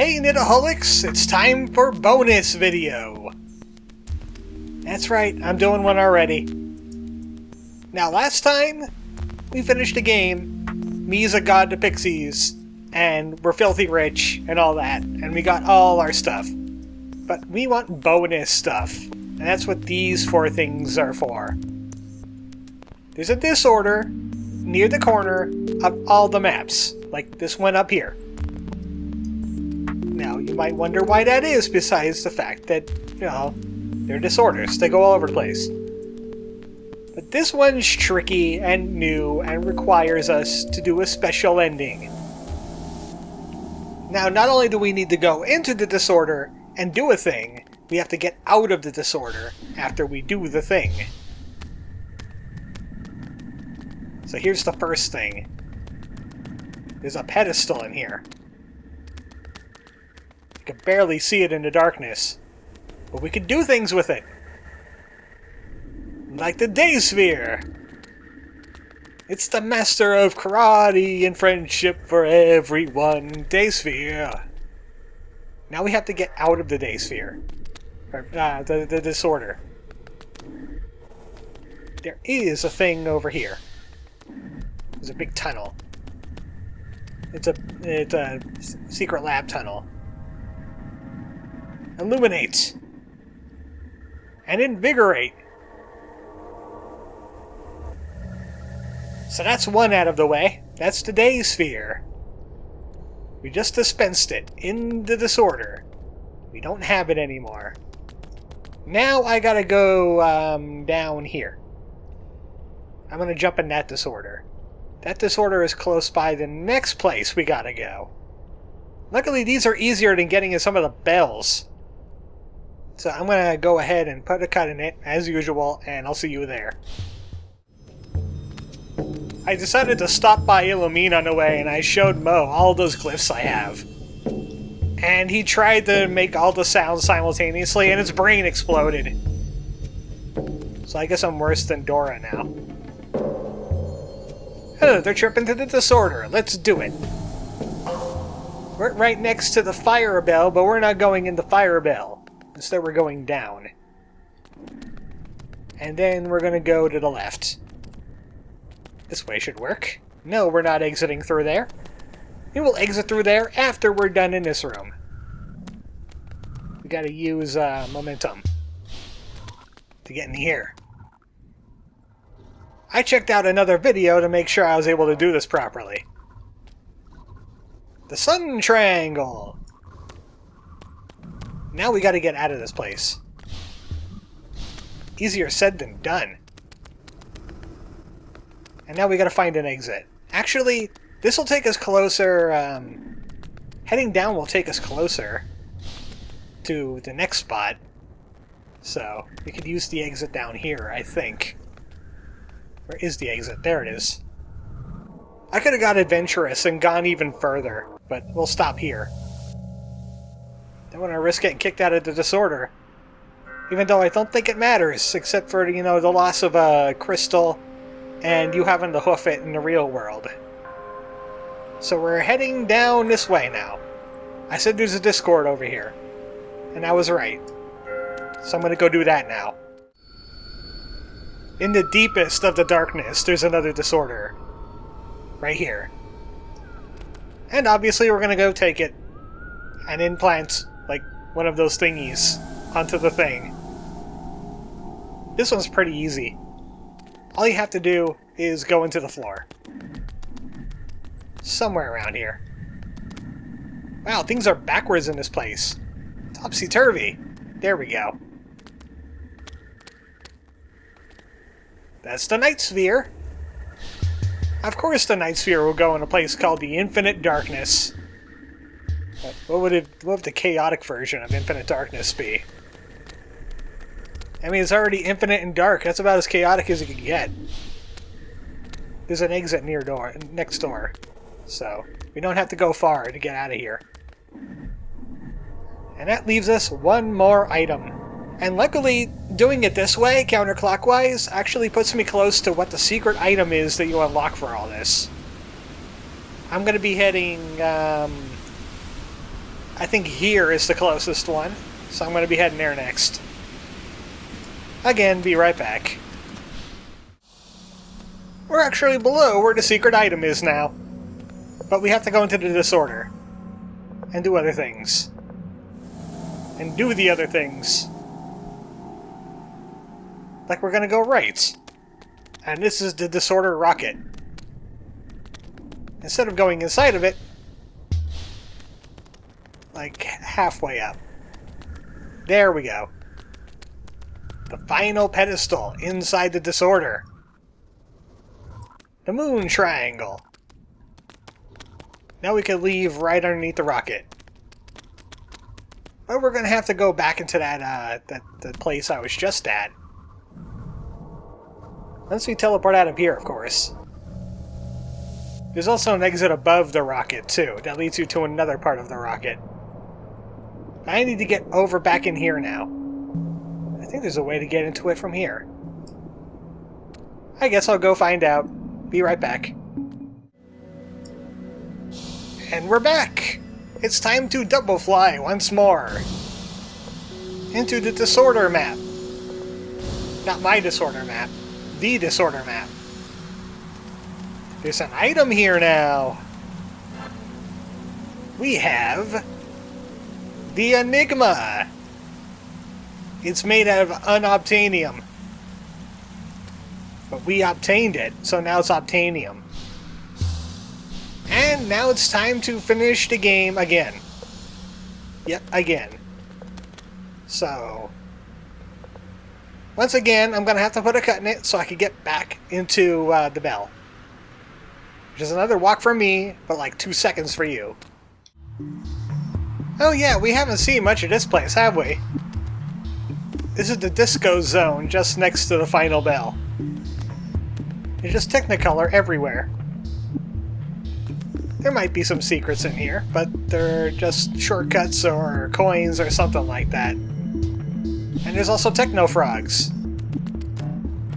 Hey Knitaholics, it's time for bonus video! That's right, I'm doing one already. Now last time, we finished a game, me's a god to pixies, and we're filthy rich, and all that, and we got all our stuff. But we want bonus stuff, and that's what these 4 things are for. There's a disorder near the corner of all the maps, like this one up here. Now, you might wonder why that is, besides the fact that, they're disorders. They go all over the place. But this one's tricky and new and requires us to do a special ending. Now, not only do we need to go into the disorder and do a thing, we have to get out of the disorder after we do the thing. So here's the first thing. There's a pedestal in here. You can barely see it in the darkness, but we can do things with it. Like the Day Sphere. It's the master of karate and friendship for everyone. Day Sphere. Now we have to get out of the Day Sphere. Or, the disorder. There is a thing over here. There's a big tunnel. It's a secret lab tunnel. Illuminate. And invigorate. So that's one out of the way. That's the Day Sphere. We just dispensed it in the disorder. We don't have it anymore. Now I gotta go down here. I'm gonna jump in that disorder. That disorder is close by the next place we gotta go. Luckily these are easier than getting in some of the bells. So I'm gonna go ahead and put a cut in it, as usual, and I'll see you there. I decided to stop by Illumine on the way, and I showed Mo all those glyphs I have. And he tried to make all the sounds simultaneously, and his brain exploded. So I guess I'm worse than Dora now. Oh, they're tripping to the disorder. Let's do it. We're right next to the fire bell, but we're not going in the fire bell. Instead, we're going down. And then we're going to go to the left. This way should work. No, we're not exiting through there. We will exit through there after we're done in this room. We gotta use momentum to get in here. I checked out another video to make sure I was able to do this properly. The Sun Triangle! Now we gotta get out of this place. Easier said than done. And now we gotta find an exit. Actually, this will take us closer, heading down will take us closer to the next spot. So, we could use the exit down here, I think. Where is the exit? There it is. I could have got adventurous and gone even further, but we'll stop here. Don't want to risk getting kicked out of the disorder. Even though I don't think it matters, except for, the loss of a crystal and you having to hoof it in the real world. So we're heading down this way now. I said there's a Discord over here. And I was right. So I'm going to go do that now. In the deepest of the darkness, there's another disorder. Right here. And obviously we're going to go take it and implant, like, one of those thingies onto the thing. This one's pretty easy. All you have to do is go into the floor. Somewhere around here. Wow, things are backwards in this place. Topsy-turvy. There we go. That's the Night Sphere. Of course the Night Sphere will go in a place called the Infinite Darkness. But what would the chaotic version of Infinite Darkness be? I mean, it's already infinite and dark. That's about as chaotic as it could get. There's an exit next door. So, we don't have to go far to get out of here. And that leaves us one more item. And luckily, doing it this way, counterclockwise, actually puts me close to what the secret item is that you unlock for all this. I'm going to be heading I think here is the closest one, so I'm going to be heading there next. Again, be right back. We're actually below where the secret item is now. But we have to go into the disorder. And do other things. And do the other things. Like we're gonna go right. And this is the disorder rocket. Instead of going inside of it, like halfway up. There we go. The final pedestal inside the disorder. The moon triangle. Now we can leave right underneath the rocket. But we're going to have to go back into that place I was just at. Once we teleport out of here, of course. There's also an exit above the rocket, too. That leads you to another part of the rocket. I need to get over back in here now. I think there's a way to get into it from here. I guess I'll go find out. Be right back. And we're back! It's time to double fly once more. Into the disorder map. Not my disorder map. The disorder map. There's an item here now. We have the Enigma. It's made out of unobtainium. But we obtained it, so now it's obtainium. And now it's time to finish the game again. Yep, again. So, once again, I'm going to have to put a cut in it so I can get back into the bell. Which is another walk for me, but like 2 seconds for you. Oh yeah, we haven't seen much of this place, have we? This is the disco zone just next to the final bell. There's just Technicolor everywhere. There might be some secrets in here, but they're just shortcuts or coins or something like that. And there's also techno frogs.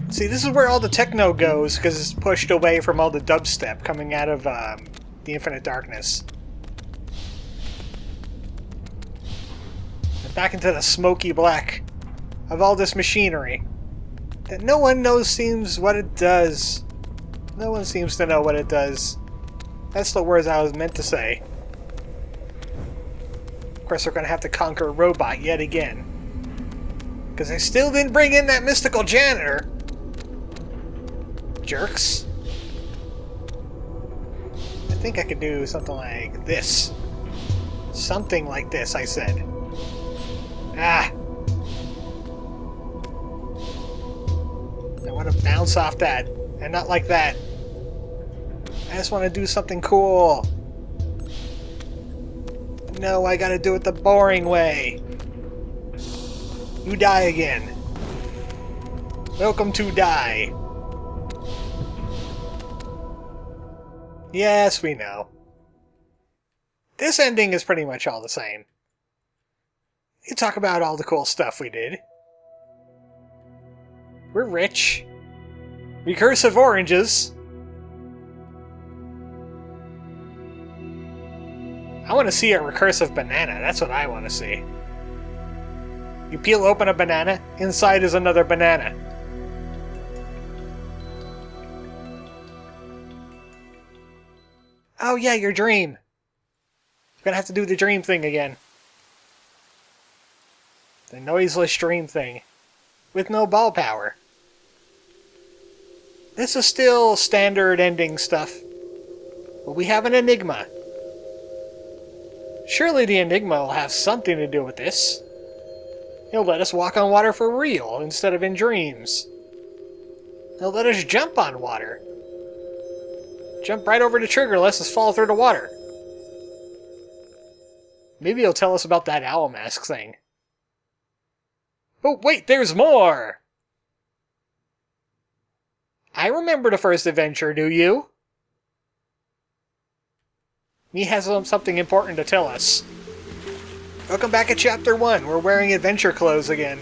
See, this is where all the techno goes because it's pushed away from all the dubstep coming out of the Infinite Darkness. And back into the smoky black of all this machinery that no one knows seems what it does. No one seems to know what it does. That's the words I was meant to say. Of course, we're going to have to conquer a robot yet again. Because I still didn't bring in that mystical janitor. Jerks. I think I could do something like this. Something like this, I said. Ah. I want to bounce off that. And not like that. I just want to do something cool. No, I gotta do it the boring way. You die again. Welcome to die. Yes, we know. This ending is pretty much all the same. You talk about all the cool stuff we did. We're rich. Recursive oranges. I want to see a recursive banana. That's what I want to see. You peel open a banana, inside is another banana. Oh yeah, your dream. You're gonna have to do the dream thing again. The noiseless dream thing. With no ball power. This is still standard ending stuff. But we have an enigma. Surely the enigma will have something to do with this. He'll let us walk on water for real instead of in dreams. He'll let us jump on water. Jump right over the trigger, lets us fall through the water. Maybe he'll tell us about that owl mask thing. Oh, wait, there's more! I remember the first adventure, do you? He has something important to tell us. Welcome back at Chapter 1. We're wearing adventure clothes again.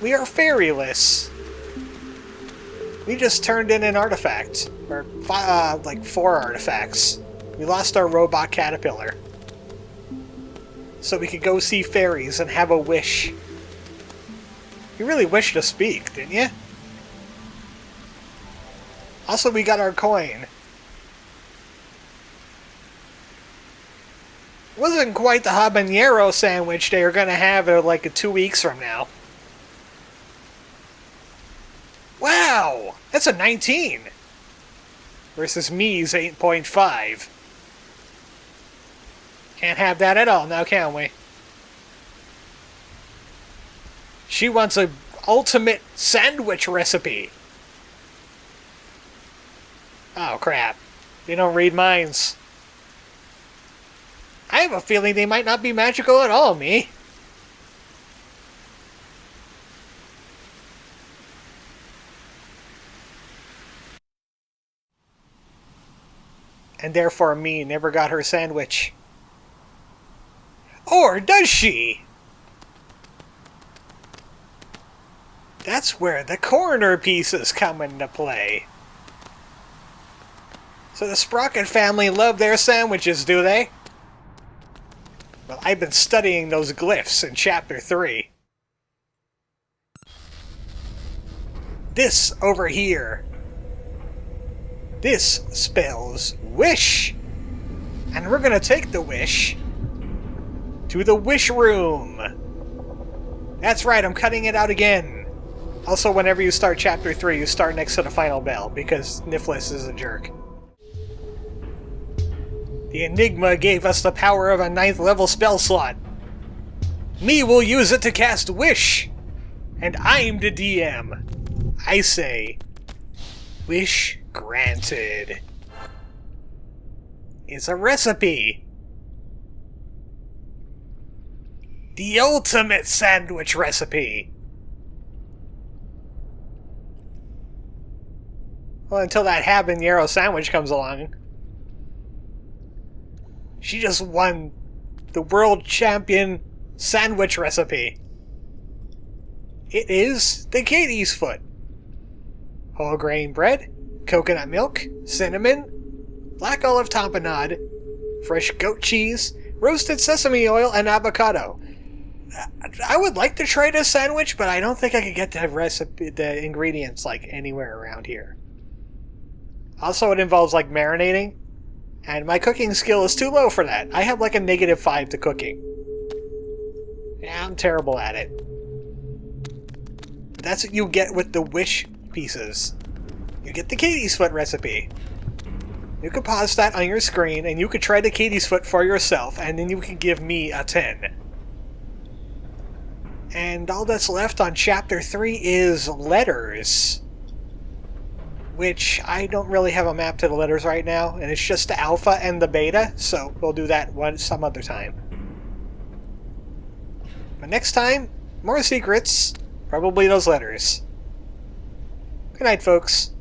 We are fairyless. We just turned in an artifact. Or, like 4 artifacts. We lost our robot caterpillar. so we could go see fairies and have a wish. You really wished to speak, didn't you? Also, we got our coin. Wasn't quite the habanero sandwich they were going to have like 2 weeks from now. Wow! That's a 19! Versus me's 8.5. Can't have that at all now, can we? She wants a ultimate sandwich recipe. Oh, crap. They don't read minds. I have a feeling they might not be magical at all, me. And therefore me never got her sandwich. Or does she? That's where the corner pieces come into play. So the Sprocket family love their sandwiches, do they? Well, I've been studying those glyphs in Chapter 3. This over here. This spells wish. And we're gonna take the wish to the wish room. That's right, I'm cutting it out again. Also, whenever you start Chapter 3, you start next to the final bell, because Nifflas is a jerk. The Enigma gave us the power of a 9th level spell slot. Me will use it to cast Wish. And I'm the DM. I say, wish granted. It's a recipe. The ultimate sandwich recipe. Well, until that habanero sandwich comes along. She just won the world champion sandwich recipe. It is the Katie's foot. Whole grain bread, coconut milk, cinnamon, black olive tapenade, fresh goat cheese, roasted sesame oil, and avocado. I would like to try this sandwich, but I don't think I could get the ingredients like anywhere around here. Also, it involves like marinating, and my cooking skill is too low for that. I have like a -5 to cooking. Yeah, I'm terrible at it. That's what you get with the wish pieces. You get the Katie's foot recipe. You could pause that on your screen, and you could try the Katie's foot for yourself, and then you can give me a 10. And all that's left on Chapter 3 is letters. Which I don't really have a map to the letters right now, and it's just the alpha and the beta, so we'll do that some other time. But next time, more secrets, probably those letters. Good night, folks.